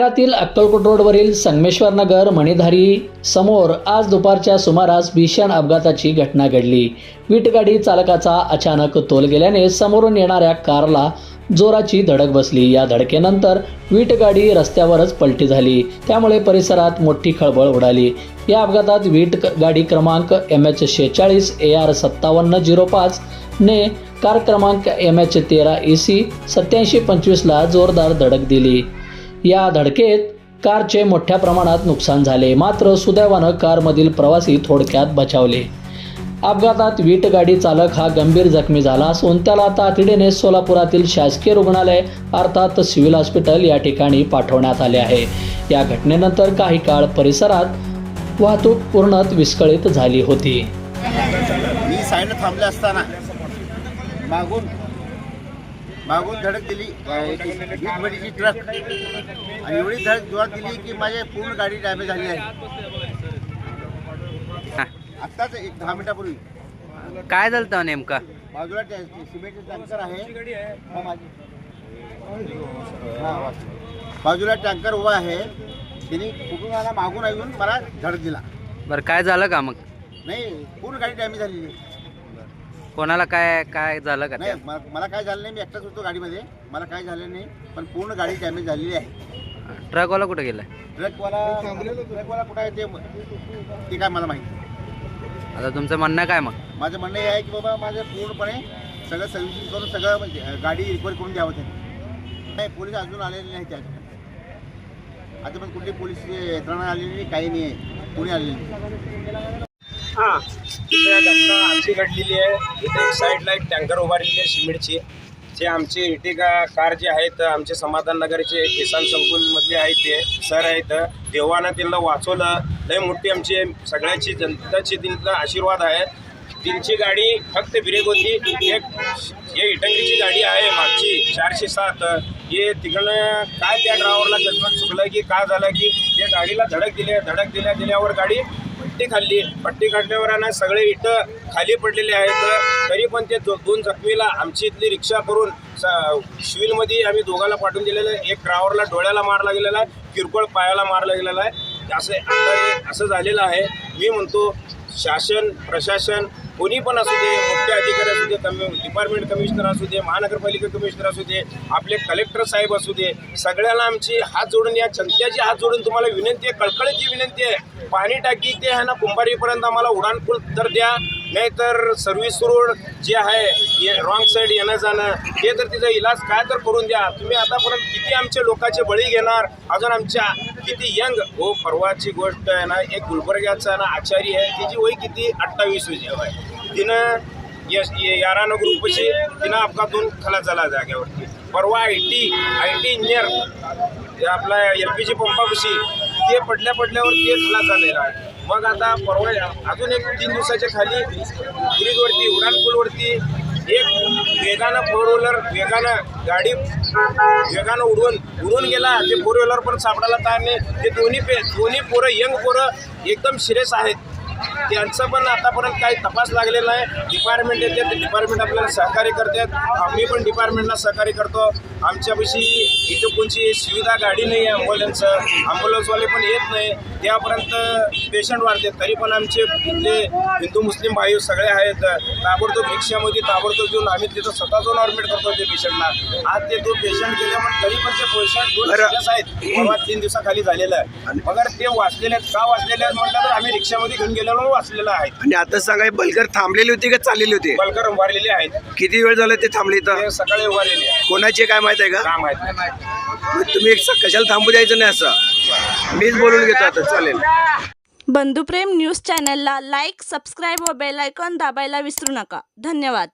शहरातील अक्कलकोट रोडवरील संगमेश्वर नगर मणिधारी समोर आज दुपारच्या सुमारास भीषण अपघाताची घटना घडली। वीटगाडी चालकाचा अचानक तोल गेल्याने समोरून येणाऱ्या कारला जोराची धडक बसली। या धडकेनंतर वीटगाडी रस्त्यावरच पलटी झाली, त्यामुळे परिसरात मोठी खळबळ उडाली। या अपघातात वीटगाडी क्रमांक MH46 AR 5705 ने कार क्रमांक MH13 EC 8725 ला जोरदार धडक दिली। या धडकेत कारचे मोठ्या प्रमाणात नुकसान झाले, मात्र सुदैवानं कारमधील प्रवासी थोडक्यात बचावले। अपघातात वीटगाडी चालक हा गंभीर जखमी झाला असून त्याला तातडीने सोलापुरातील शासकीय रुग्णालय अर्थात सिव्हिल हॉस्पिटल या ठिकाणी पाठवण्यात आले आहे। या घटनेनंतर काही काळ परिसरात वाहतूक पूर्णतः विस्कळीत झाली होती। मी साईडला थांबले असताना मागून धडक दिली वीटगाडीची ट्रक आणि एवढी धडक जोरात दिली की माझी पूर्ण गाडी डॅमेज झाली आहे। आत्ताच एक 10 मिनिटापूर्वी काय झालं नेमका? बाजूला सिमेंटचं टँकर आहे, बाजूला टँकर उभा आहे, त्यांनी कुठून आला मागून येऊन मला धडक दिला। बरं, काय झालं का मग? नाही, पूर्ण गाडी डॅमेज झालेली आहे। कोणाला काय काय झालं का? नाही, मला काय झालं नाही, मी एकटाच होतो गाडीमध्ये, मला काय झालं नाही, पण पूर्ण गाडी डॅमेज झालेली आहे। ट्रकवाला कुठे गेला? ट्रकवाला कुठं आहे ते काय मला माहिती। आता तुमचं म्हणणं काय मग? माझं म्हणणं हे आहे की बाबा माझं पूर्णपणे सगळं सर्व्हिसिंग करून सगळं म्हणजे गाडी रिपेअर करून द्यावं त्यांनी। नाही, पोलीस अजून आलेले नाही, त्या आता पण कुठली पोलीस यंत्रणा आलेली नाही, काही नाही आहे, कोणी आलेली नाही। हां, इथे घटना आमची घडलेली आहे। इथे एक साईडला एक टँकर उभारलेली आहे सिमेंटची। जे आमचे इटिका कार जे आहेत आमचे समाधान नगरचे किसान संकुलमधले आहेत, ते सर आहेत, देवानं त्यांना वाचवलं। लय मोठी आमची सगळ्याची जनताची त्यांचा आशीर्वाद आहे। त्यांची गाडी फक्त ब्रेक होती, एक इटंगीची गाडी आहे मागची 407, हे तिकडनं काय त्या ड्रायव्हरला जजमेंट चुकलं की काय झालं की त्या गाडीला धडक दिल्यावर गाडी पट्टी काढल्यावर सगळे इटं खाली पडलेले आहेत। तरी पण ते 2 जखमीला आमची इथली रिक्षा करून सिव्हिलमध्ये आम्ही दोघांना पाठवून दिलेलं आहे। एक ड्रायव्हरला डोळ्याला मारला गेलेला आहे, किरकोळ पायाला मारला गेलेला आहे। असं झालेलं आहे। मी म्हणतो शासन प्रशासन कोणी पण असू दे, मुख्य अधिकारी असू दे, डिपार्टमेंट कमिशनर असू दे, महानगरपालिका कमिशनर असू दे, आपले कलेक्टर साहेब असू दे, सगळ्यांना आमची हात जोडून, या जनतेची हात जोडून तुम्हाला विनंती आहे, कळकळीची विनंती आहे। पाणी टाकी ते आहे ना कुंभारीपर्यंत आम्हाला उड्डाणपूल तर द्या, नाहीतर सर्व्हिस रोड जे आहे रॉंग साईड येणं जाणं ते तर तिचा इलाज काय तर करून द्या। तुम्ही आतापर्यंत किती आमचे लोकांचे बळी घेणार, अजून आमच्या किती यंग हो। परवाची गोष्ट आहे ना, एक गुलबर्ग्याचा ना आचारी आहे, तिची वय किती 28 आहे, तिनं 11 ग्रुपशी तिनं अपघातून खलास झाला जागेवरती। परवा आय टी इंजिनियर आपला LPG पंपापाशी ते पडल्यावर ते खलास झालेला आहे। मग आता परवा अजून एक 3 दिवसाच्या खाली ब्रिजवरती उड्डाणपूलवरती एक वेगानं 4 व्हीलर गाडी वेगानं उडून गेला। ते 4 व्हीलर पण सापडायला तयार नाही। ते दोन्ही पोरं यंग पोरं एकदम सिरियस आहेत, त्यांचं पण आतापर्यंत काही तपास लागलेला आहे। डिपार्टमेंट येते, ते डिपार्टमेंट आपल्याला सहकार्य करतात, आम्ही पण डिपार्टमेंटला सहकार्य करतो। आमच्यापाशी इथं कोणची सुविधा गाडी नाही आहे, ॲम्ब्युलन्सवाले पण येत नाही, त्यापर्यंत पेशंट वाढते। तरी पण आमचे इथले हिंदू मुस्लिम भाई सगळे आहेत, ताबडतोब रिक्षामध्ये ताबडतोब घेऊन आम्ही तिथं स्वतः जाऊन ॲडमिट करतो ते पेशंटला। आज ते 2 पेशंट गेले, पण तरी पण ते पेशंट 2 सिरियस आहेत, परवा 3 दिवसाखाली झालेलं आहे। मगर ते वाचलेले आहेत, का वाचलेले आहेत म्हटलं तर आम्ही रिक्षामध्ये घेऊन गेलेलो वाचलेलं आहे। आणि आता सांगा, बलकर थांबलेली होती का चाललेली होती? बलकर उभारलेले आहेत। किती वेळ झाला ते थांबले? तर सकाळी उभारलेले आहे। कोणाचे काय माहित आहे का? काम आहेत, मग तुम्ही कशाला थांबू द्यायचं नाही असं? मीच बोलून घेतो आता, चालेल। बंधुप्रेम न्यूज चॅनलला लाईक, सबस्क्राईब व बेल आयकॉन दाबायला विसरू नका। धन्यवाद।